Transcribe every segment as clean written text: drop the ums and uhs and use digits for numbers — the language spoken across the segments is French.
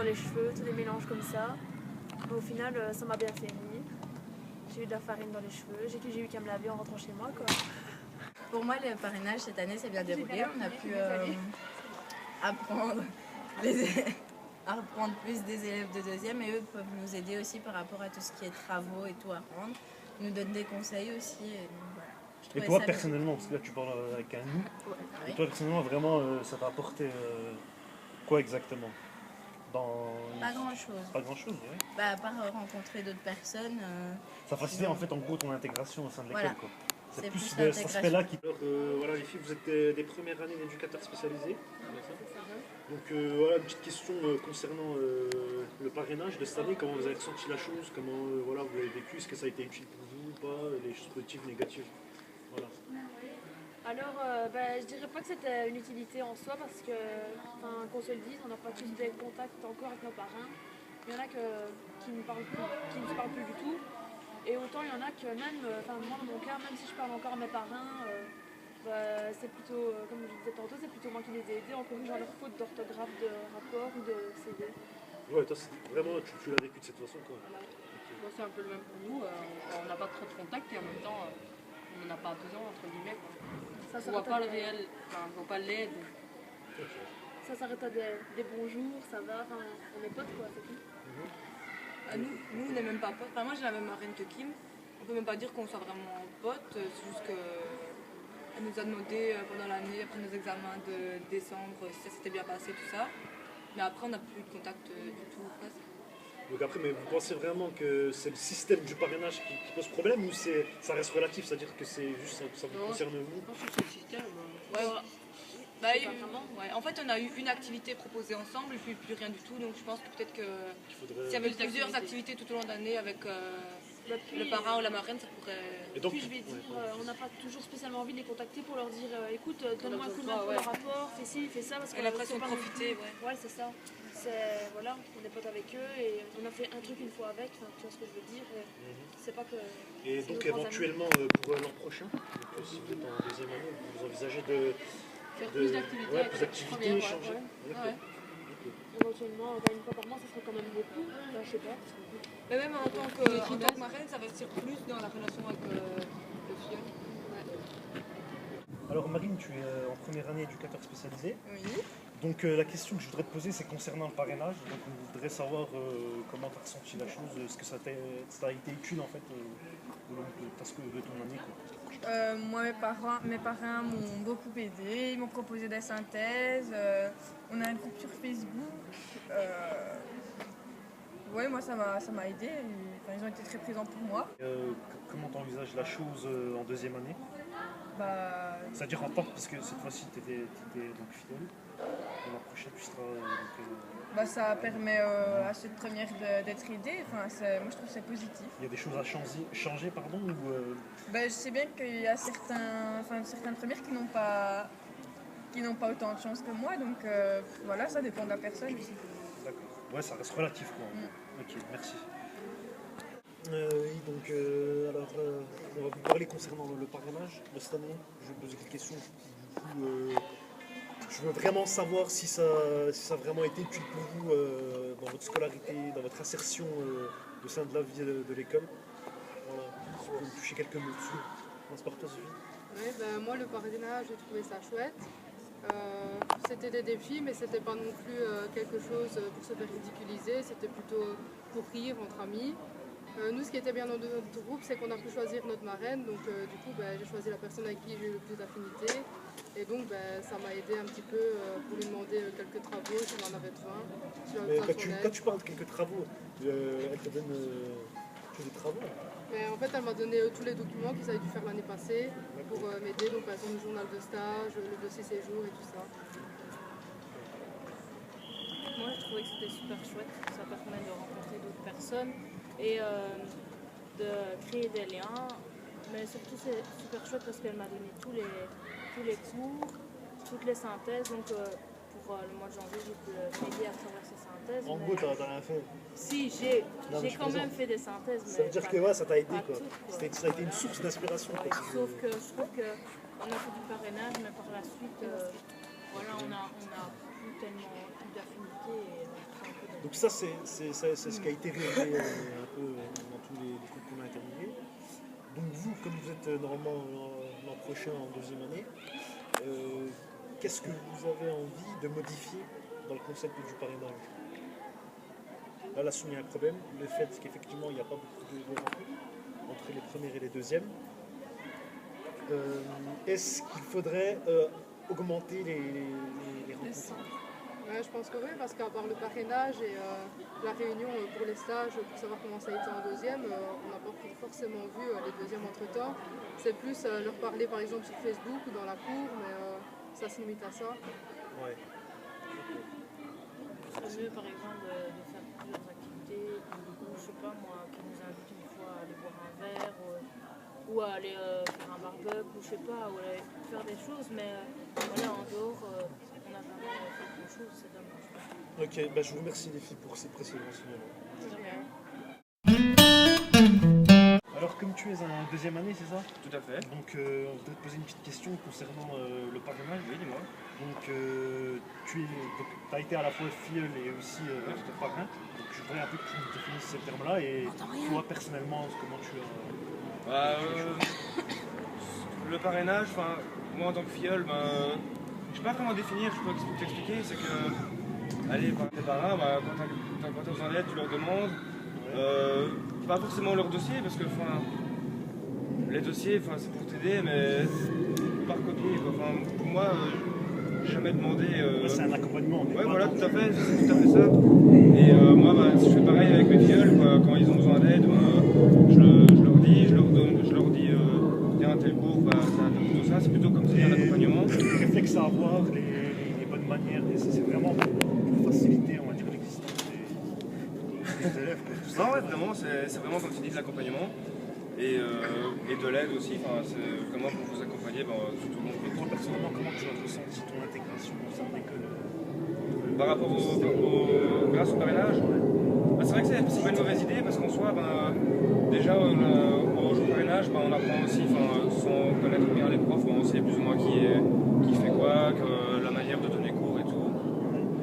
dans les cheveux, tous des mélanges comme ça. Mais au final, ça m'a bien fait rire. J'ai eu de la farine dans les cheveux, j'ai eu qu'à me laver en rentrant chez moi, quoi. Pour moi, le parrainage cette année s'est bien déroulé. On a pu apprendre, apprendre plus des élèves de deuxième et eux peuvent nous aider aussi par rapport à tout ce qui est travaux et tout à rendre. Ils nous donnent des conseils aussi. Et donc, voilà. Et toi personnellement, parce que là tu parles avec un nous, et toi personnellement vraiment ça t'a apporté quoi exactement Pas grand chose. Pas grand chose, ouais. Bah, à part rencontrer d'autres personnes. Ça facilite en fait en gros ton intégration au sein de l'école, voilà. quoi. C'est plus cet aspect-là qui... Alors voilà les filles, vous êtes des premières années d'éducateurs spécialisés. Donc voilà une petite question concernant le parrainage de cette année, comment vous avez ressenti la chose, comment voilà, vous l'avez vécu, est-ce que ça a été utile pour vous ou pas, les choses positives, négatives. Voilà. Alors, je dirais pas que c'était une utilité en soi parce que, qu'on se le dise, on n'a pas tous des contacts encore avec nos parrains. Il y en a qui ne se parlent plus du tout. Et autant il y en a que même, moi dans mon cas, même si je parle encore à mes parrains, c'est plutôt, comme je disais tantôt, c'est plutôt moi qui les ai aidés en corrigeant leurs fautes d'orthographe, de rapport ou de CD. Ouais, toi, vraiment, tu l'as vécu de cette façon, quoi. Voilà. Bon, c'est un peu le même pour nous, on n'a pas trop de contact et en même temps, on n'en a pas besoin, entre guillemets. Quoi. On voit pas le réel, on voit pas l'aide. Ça s'arrête à des bonjours, ça va, on est potes, quoi, c'est tout. Nous, on n'est même pas potes. Enfin, moi, j'ai la même marraine que Kim. On peut même pas dire qu'on soit vraiment potes. C'est juste qu'elle nous a demandé pendant l'année, après nos examens de décembre, si ça s'était bien passé, tout ça. Mais après, on n'a plus de contact du tout, presque. Donc après, mais vous pensez vraiment que c'est le système du parrainage qui pose problème ou ça reste relatif, c'est-à-dire que c'est juste ça vous concerne vous? Je pense que c'est le système. Ouais, voilà. Ouais. En fait, on a eu une activité proposée ensemble et puis plus rien du tout. Donc je pense que peut-être que s'il y avait plusieurs activités tout au long de l'année avec le parrain ou la marraine, ça pourrait... Et donc, puis je vais dire, on n'a pas toujours spécialement envie de les contacter pour leur dire écoute, donne-moi un coup de main pour le rapport, fais ci, fais ça. Parce qu'on a l'impression de profiter. Ouais, c'est ça. Voilà, on est potes avec eux et on a fait un truc une fois avec, tu vois ce que je veux dire. C'est pas que... Et donc éventuellement pour l'an prochain, donc, si vous êtes en deuxième année, vous envisagez de... Faire plus d'activités, échanger. Ouais. Éventuellement, une fois par mois, ça serait quand même beaucoup. Je sais pas. Mais même en tant que marraine, ça va investir plus dans la relation avec le FIOL. Ouais. Alors Marine, tu es en première année éducateur spécialisé. Oui. Donc la question que je voudrais te poser, c'est concernant le parrainage. Donc on voudrait savoir comment tu as ressenti la chose, est-ce que ça a été utile en fait au long de ton année, quoi. Moi, mes parrains m'ont beaucoup aidé, ils m'ont proposé des synthèses, on a un groupe sur Facebook. Ouais, moi ça m'a aidé, ils ont été très présents pour moi. Comment tu envisages la chose en deuxième année? C'est-à-dire en tant parce que cette fois-ci tu étais donc fidèle, et la prochaine tu seras... ça permet à cette première d'être aidée, moi je trouve que c'est positif. Il y a des choses à changer ou... Je sais bien qu'il y a certaines premières qui n'ont pas autant de chance que moi, donc voilà, ça dépend de la personne aussi. D'accord, ouais, ça reste relatif quoi. Ok, merci. Donc alors on va vous parler concernant le parrainage de cette année. Je vais poser quelques questions. Du coup, je veux vraiment savoir si ça a vraiment été utile pour vous dans votre scolarité, dans votre insertion au sein de la vie de l'école. Voilà, si vous pouvez me toucher quelques mots dessus. Commence par toi, Sophie. Moi, le parrainage, j'ai trouvé ça chouette. C'était des défis, mais c'était pas non plus quelque chose pour se faire ridiculiser. C'était plutôt pour rire entre amis. Nous, ce qui était bien dans notre groupe, c'est qu'on a pu choisir notre marraine. Donc, du coup, j'ai choisi la personne avec qui j'ai eu le plus d'affinité. Et donc, ça m'a aidé un petit peu pour lui demander quelques travaux si on en avait besoin. Quand tu parles de quelques travaux, elle te donne tous les travaux. Mais en fait, elle m'a donné tous les documents qu'ils avaient dû faire l'année passée pour m'aider. Donc, par exemple, le journal de stage, le dossier séjour et tout ça. Moi, je trouvais que c'était super chouette. Ça permet de rencontrer d'autres personnes et de créer des liens. Mais surtout, c'est super chouette parce qu'elle m'a donné tous les cours, toutes les synthèses. Donc, pour le mois de janvier, j'ai pu m'aider à travers ces synthèses. En gros, t'as rien fait. Si, j'ai quand même fait des synthèses. Ça veut dire que ça t'a aidé, quoi. Tout, ça a été une source d'inspiration. Ouais, sauf que je trouve qu'on a fait du parrainage, mais par la suite, on a plus tellement plus d'affinité et on se sent un peu dans- Donc ça, c'est ce qui a été réalisé un peu dans tous les cours qu'on a interviewés. Donc vous, comme vous êtes normalement l'an prochain en deuxième année, qu'est-ce que vous avez envie de modifier dans le concept du parrainage? Là, là-dessus, il y a un problème, le fait qu'effectivement, il n'y a pas beaucoup de rencontres entre les premières et les deuxièmes. Est-ce qu'il faudrait augmenter les rencontres? Ouais, je pense que oui, parce qu'à part le parrainage et la réunion pour les stages, pour savoir comment ça a été en deuxième, on n'a pas forcément vu les deuxièmes entre-temps. C'est plus leur parler par exemple sur Facebook ou dans la cour, mais ça se limite à ça. Ouais. Ce serait mieux par exemple de faire plusieurs activités, ou je sais pas moi, qui nous invite une fois à aller boire un verre, ou à aller faire un barbecue, ou je sais pas, ou aller faire des choses, mais voilà, en dehors, on a vraiment fait grand chose, c'est dommage. Ok, bah, je vous remercie les filles pour ces précieux renseignements. Alors comme tu es en deuxième année, c'est ça? Tout à fait. Donc on voudrait te poser une petite question concernant le parrainage. Oui, dis-moi. Donc tu as été à la fois filleul et aussi parrain. Donc je voudrais un peu que tu nous définisses ces termes-là et toi personnellement, comment tu as... Bah, le parrainage, moi en tant que filleul, je sais pas comment définir, je peux t'expliquer, c'est que, allez, par tes parrains, quand tu as besoin d'aide, tu leur demandes, pas forcément leur dossier, parce que les dossiers, c'est pour t'aider, mais par copier, quoi. Pour moi, j'ai jamais demandé... c'est un accompagnement. Ouais, voilà, tout à fait, c'est tout à fait ça. Et moi, je fais pareil avec mes filleuls, quoi. Quand ils ont besoin d'aide, je leur dis, il y a un tel cours, c'est un tel tout ça, c'est plutôt comme si un accompagnement. Les réflexes à avoir, les bonnes manières, c'est vraiment pour faciliter, on va dire, l'existence des élèves. Non, ouais, vraiment, c'est vraiment comme tu dis de l'accompagnement et de l'aide aussi. C'est vraiment pour vous accompagner tout au long. Et toi, personnellement, comment tu as ressenti ton intégration au sein de l'école? Par rapport grâce au parrainage, c'est vrai que c'est pas une mauvaise idée parce qu'en soi, déjà au jour du parrainage, on apprend aussi, sans connaître bien les profs, on sait plus ou moins qui fait quoi, la manière de donner cours et tout.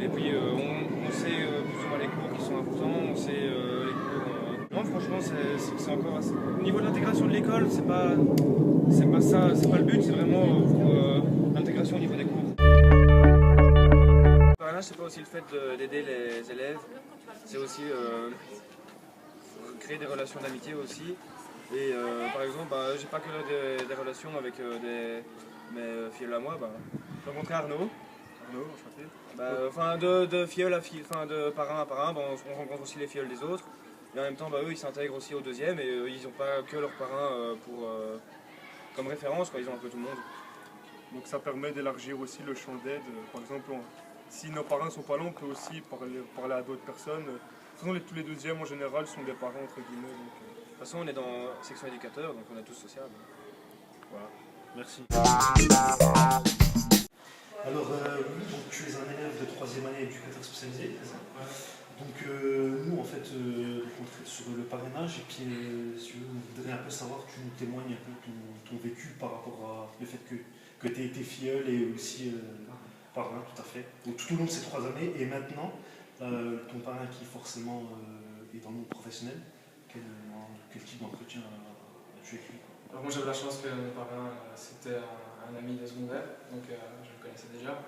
Et puis on sait plus ou moins les cours qui sont importants, on sait les cours. Non, franchement, c'est encore assez... Au niveau de l'intégration de l'école, c'est pas ça, c'est pas le but, c'est vraiment l'intégration au niveau des cours. Le parrainage, c'est pas aussi le fait d'aider les élèves, c'est aussi créer des relations d'amitié aussi. Et par exemple, j'ai pas que des relations avec mes filleuls à moi. J'ai rencontré Arnaud, enchanté. De filleul à filleul, de parrain à parrain, on rencontre aussi les filleuls des autres. Et en même temps, eux, ils s'intègrent aussi au deuxième et ils n'ont pas que leurs parrains comme référence, quoi. Ils ont un peu tout le monde. Donc ça permet d'élargir aussi le champ d'aide. Par exemple, si nos parrains ne sont pas là, on peut aussi parler à d'autres personnes. De toute façon, tous les deuxièmes en général sont des parrains entre guillemets. De toute façon, on est dans section éducateur, donc on est tous sociables. Voilà, merci. Alors, donc, tu es un élève de 3e année éducateur spécialisé, c'est ça? Donc nous, en fait, on traite sur le parrainage et puis si vous voudriez un peu savoir, tu nous témoignes un peu ton vécu par rapport à le fait que tu aies été filleul et aussi parrain, tout à fait, donc, tout au long de ces 3 années. Et maintenant, ton parrain qui forcément est dans le monde professionnel, quel type d'entretien as-tu écrit? Alors moi j'avais la chance que mon parrain c'était un ami de secondaire, donc je le connaissais déjà.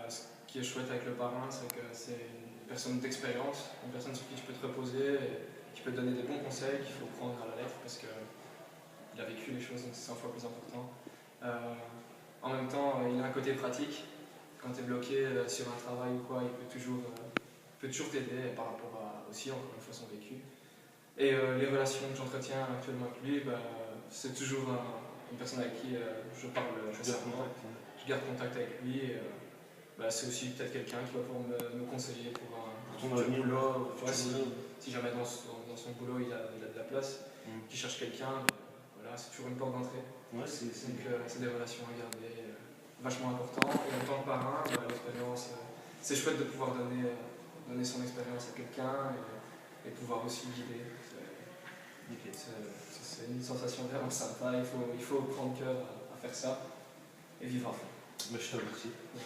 Ce qui est chouette avec le parrain, c'est que c'est une personne d'expérience, une personne sur qui tu peux te reposer et qui peut te donner des bons conseils qu'il faut prendre à la lettre parce qu'il a vécu les choses, donc c'est 100 fois plus important. En même temps, il a un côté pratique. Quand tu es bloqué sur un travail ou quoi, il peut toujours t'aider par rapport à aussi, encore une fois, son vécu. Et les relations que j'entretiens actuellement avec lui, c'est toujours une personne avec qui je parle régulièrement. Je garde contact avec lui. Et, c'est aussi peut-être quelqu'un qui va pouvoir me conseiller pour son boulot. Si jamais dans son boulot il a de la place, qui cherche quelqu'un, voilà, c'est toujours une porte d'entrée. Ouais, donc c'est des relations à garder, vachement important. Et en tant que parrain, l'expérience, c'est chouette de pouvoir donner son expérience à quelqu'un et pouvoir aussi guider. C'est une sensation vraiment sympa, il faut prendre cœur à faire ça et vivre à fond. Je te remercie. Ouais.